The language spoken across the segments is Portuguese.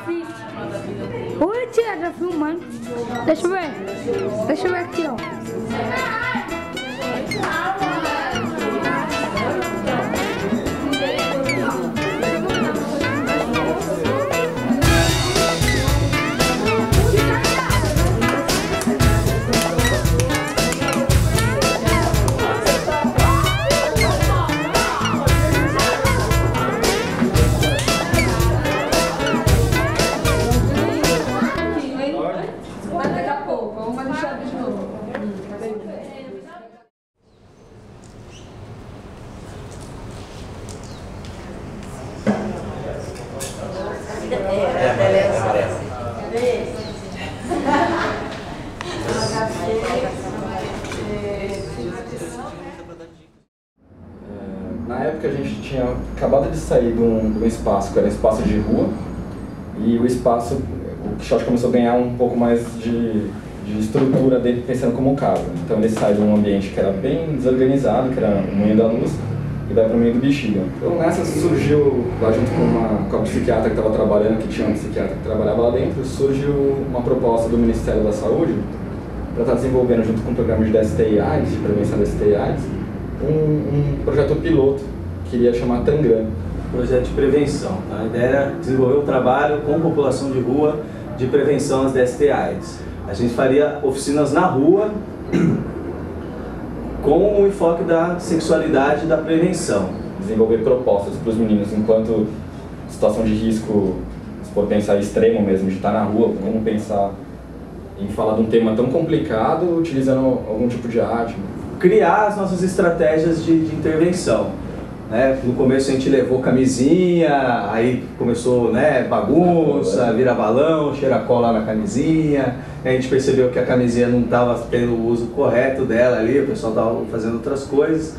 difícil. Oi, tia, tá filmando. Deixa eu ver. Deixa eu ver aqui, ó. Na época a gente tinha acabado de sair de um espaço que era um espaço de rua, e o espaço, o Quixote começou a ganhar um pouco mais de estrutura dele, pensando como casa. Então ele sai de um ambiente que era bem desorganizado, que era o Moinho da Luz, e vai para o Meio do Bexiga. Então nessa surgiu, lá junto com a psiquiatra que estava trabalhando, que tinha um psiquiatra que trabalhava lá dentro, surgiu uma proposta do Ministério da Saúde para estar desenvolvendo, junto com o programa de DST e AIDS, de prevenção da DST e AIDS, um projeto piloto que iria chamar Tangram. Projeto de prevenção. A ideia era desenvolver um trabalho com população de rua de prevenção às DST e AIDS. A gente faria oficinas na rua com o enfoque da sexualidade e da prevenção. Desenvolver propostas para os meninos enquanto situação de risco, se for pensar extremo mesmo, de estar na rua, vamos pensar em falar de um tema tão complicado utilizando algum tipo de arte. Criar as nossas estratégias de intervenção. Né? No começo a gente levou camisinha, aí começou, né, bagunça, vira balão, cheira cola na camisinha. A gente percebeu que a camisinha não estava tendo o uso correto dela ali, o pessoal estava fazendo outras coisas.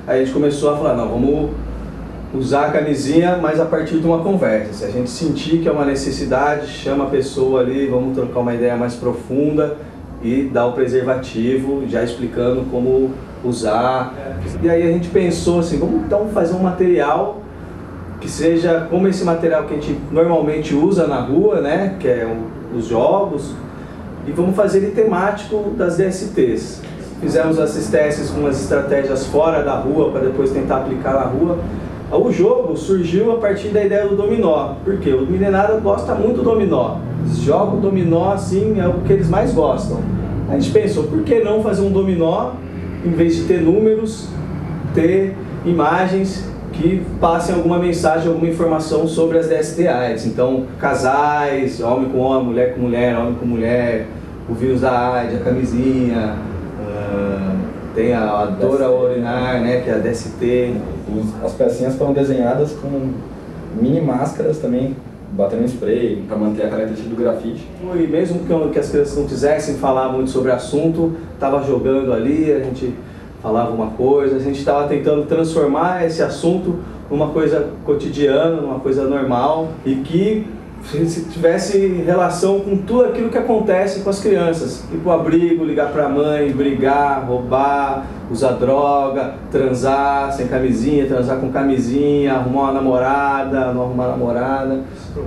Aí a gente começou a falar, não, vamos usar a camisinha, mas a partir de uma conversa. Se a gente sentir que é uma necessidade, chama a pessoa ali, vamos trocar uma ideia mais profunda e dar o preservativo, já explicando como usar. E aí a gente pensou assim, vamos então fazer um material que seja como esse material que a gente normalmente usa na rua, né, que é os jogos, e vamos fazer ele temático das DSTs. Fizemos esses testes com umas estratégias fora da rua para depois tentar aplicar na rua. O jogo surgiu a partir da ideia do dominó, porque o meninada gosta muito do dominó. Eles jogam dominó, assim, é o que eles mais gostam. A gente pensou, por que não fazer um dominó, em vez de ter números, ter imagens que passem alguma mensagem, alguma informação sobre as DST/AIDS. Então, casais, homem com homem, mulher com mulher, o vírus da AIDS, a camisinha, tem a dor ao urinar, né, que é a DST. As pecinhas foram desenhadas com mini máscaras também, batendo spray, para manter a característica do grafite. E mesmo que as crianças não quisessem falar muito sobre o assunto, estava jogando ali, a gente falava uma coisa, a gente estava tentando transformar esse assunto numa coisa cotidiana, numa coisa normal, e que tivesse relação com tudo aquilo que acontece com as crianças. Ir pro abrigo, ligar para a mãe, brigar, roubar, usar droga, transar sem camisinha, transar com camisinha, arrumar uma namorada, não arrumar namorada.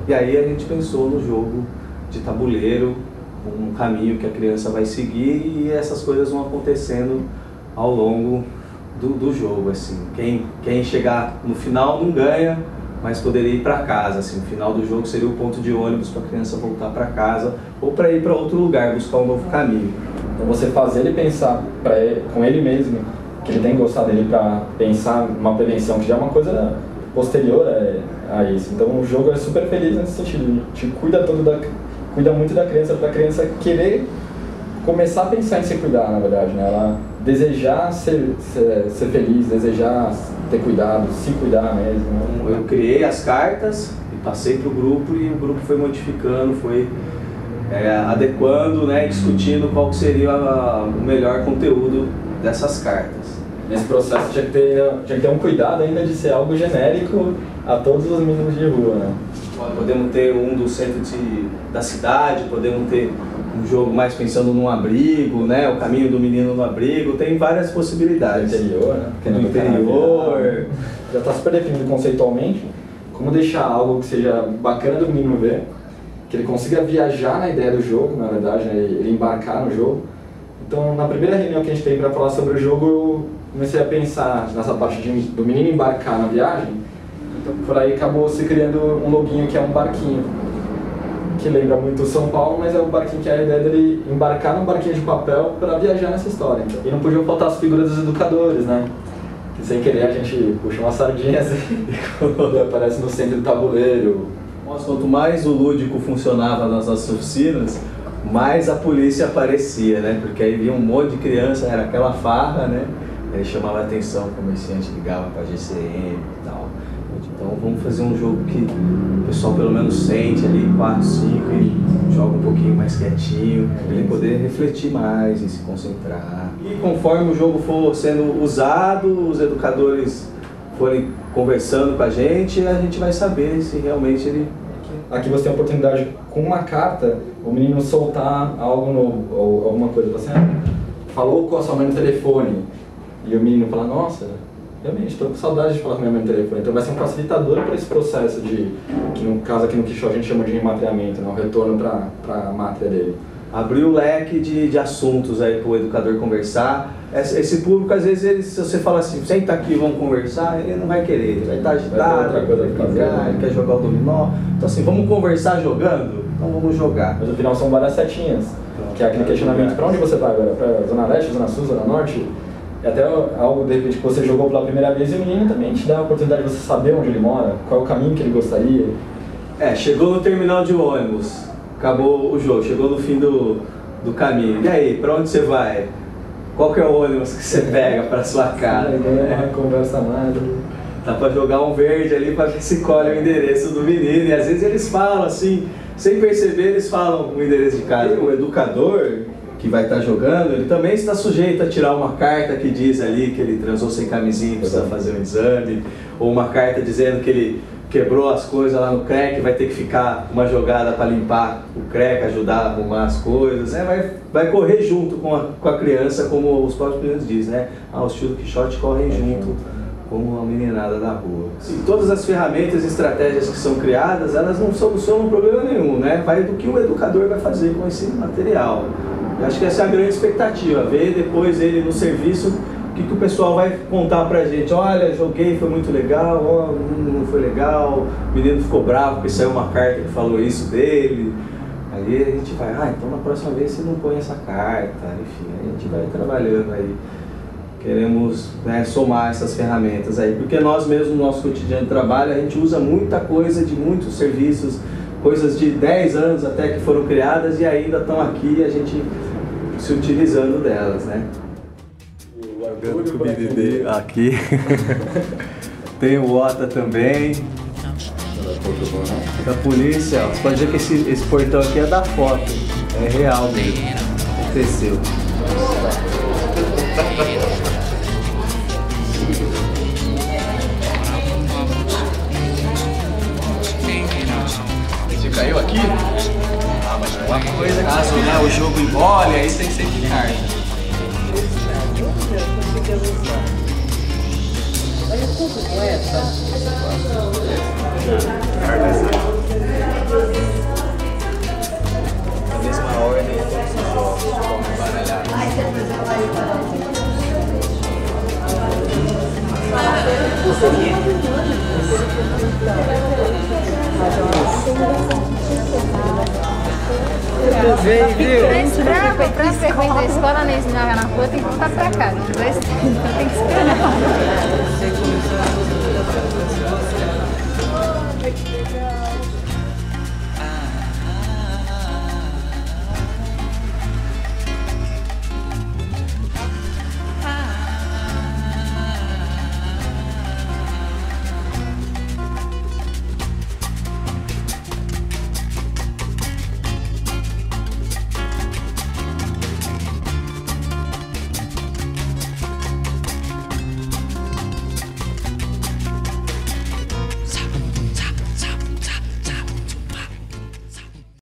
E aí a gente pensou no jogo de tabuleiro, um caminho que a criança vai seguir, e essas coisas vão acontecendo ao longo do jogo. Assim. Quem chegar no final não ganha, mas poderia ir para casa, assim, o final do jogo seria o ponto de ônibus para a criança voltar para casa ou para ir para outro lugar, buscar um novo caminho. Então você fazer ele pensar com ele mesmo, que ele tem que gostar dele para pensar numa prevenção, que já é uma coisa posterior a isso. Então o jogo é super feliz nesse sentido, te cuida muito da criança, para a criança querer começar a pensar em se cuidar, na verdade, né? Ela desejar ser feliz, desejar ter cuidado, se cuidar mesmo. Né? Eu criei as cartas e passei para o grupo, e o grupo foi modificando, foi adequando, né, discutindo qual seria o melhor conteúdo dessas cartas. Nesse processo tinha que ter um cuidado ainda de ser algo genérico a todos os meninos de rua, né? Podemos ter um do centro da cidade, podemos ter um jogo mais pensando num abrigo, né? O caminho do menino no abrigo, tem várias possibilidades. Do interior, né? Do interior. Já está super definido conceitualmente como deixar algo que seja bacana do menino ver, que ele consiga viajar na ideia do jogo, na verdade, né? Ele embarcar no jogo. Então, na primeira reunião que a gente tem para falar sobre o jogo, eu comecei a pensar nessa parte do menino embarcar na viagem. Então, por aí acabou se criando um loginho que é um barquinho, que lembra muito São Paulo, mas é um barquinho que é a ideia dele embarcar num barquinho de papel para viajar nessa história. Então. E não podiam faltar as figuras dos educadores, né? Que sem querer a gente puxa umas sardinhas e aparece no centro do tabuleiro. Nossa, quanto mais o lúdico funcionava nas nossas oficinas, mais a polícia aparecia, né? Porque aí via um monte de criança, era aquela farra, né? Aí chamava a atenção, o comerciante ligava para a GCM e tal. Então vamos fazer um jogo que o pessoal pelo menos sente ali 4, 5 e joga um pouquinho mais quietinho, para ele poder refletir mais e se concentrar. E conforme o jogo for sendo usado, os educadores forem conversando com a gente vai saber se realmente ele... Aqui você tem a oportunidade, com uma carta, o menino soltar algo novo, ou alguma coisa. Você falou com a sua mãe no telefone, e o menino fala, nossa, realmente estou com saudade de falar com minha mãe no telefone. Então vai ser um facilitador para esse processo que no caso aqui no Quixote a gente chama de rematriamento, né? O retorno para a mátria dele. Abrir o leque de assuntos aí para o educador conversar. Esse público, às vezes, se você fala assim, senta aqui, vamos conversar, ele não vai querer, ele vai estar agitado, ele quer jogar o dominó. Então assim, vamos conversar jogando? Então vamos jogar. Mas no final são várias setinhas, que é aquele questionamento, para onde você vai agora? Para Zona Leste, Zona Sul, Zona Norte? É até algo, de repente, que você jogou pela primeira vez e o menino também te dá a oportunidade de você saber onde ele mora, qual é o caminho que ele gostaria. Chegou no terminal de ônibus, acabou o jogo, chegou no fim do caminho. E aí, para onde você vai? Qual que é o ônibus que você pega para sua casa? Conversa nada. Dá para jogar um verde ali para ver se colhe o endereço do menino. E às vezes eles falam assim, sem perceber, eles falam o endereço de casa. E o educador que vai estar jogando, ele também está sujeito a tirar uma carta que diz ali que ele transou sem camisinha e precisa fazer um exame, ou uma carta dizendo que ele quebrou as coisas lá no CREC, vai ter que ficar uma jogada para limpar o CREC, ajudar a arrumar as coisas, vai correr junto com a criança, como os próprios meninos dizem, né? Os tios do Quixote correm junto com a meninada da rua. Sim, todas as ferramentas e estratégias que são criadas, elas não solucionam problema nenhum, né? Vai do que o educador vai fazer com esse material. Eu acho que essa é a grande expectativa, ver depois ele no serviço, o que o pessoal vai contar pra gente. Olha, joguei, foi muito legal, não foi legal, o menino ficou bravo porque saiu uma carta que falou isso dele. Aí a gente vai, então na próxima vez você não põe essa carta, enfim, a gente vai trabalhando aí. Queremos somar essas ferramentas aí, porque nós mesmos no nosso cotidiano de trabalho, a gente usa muita coisa de muitos serviços, coisas de 10 anos até que foram criadas e ainda estão aqui a gente se utilizando delas, né? O BBB aqui. Tem o OTA também. Da polícia, ó. Você pode ver que esse portão aqui é da foto. É real mesmo. Aconteceu. Você caiu aqui? Mas tem uma coisa caso o jogo embole, aí tem sempre carta. Olha tudo com essa. Na mesma ordem, todos os jogos vão embaralhar. Pra as frequências da escola, na rua, tem que voltar pra casa. Tem que esperar.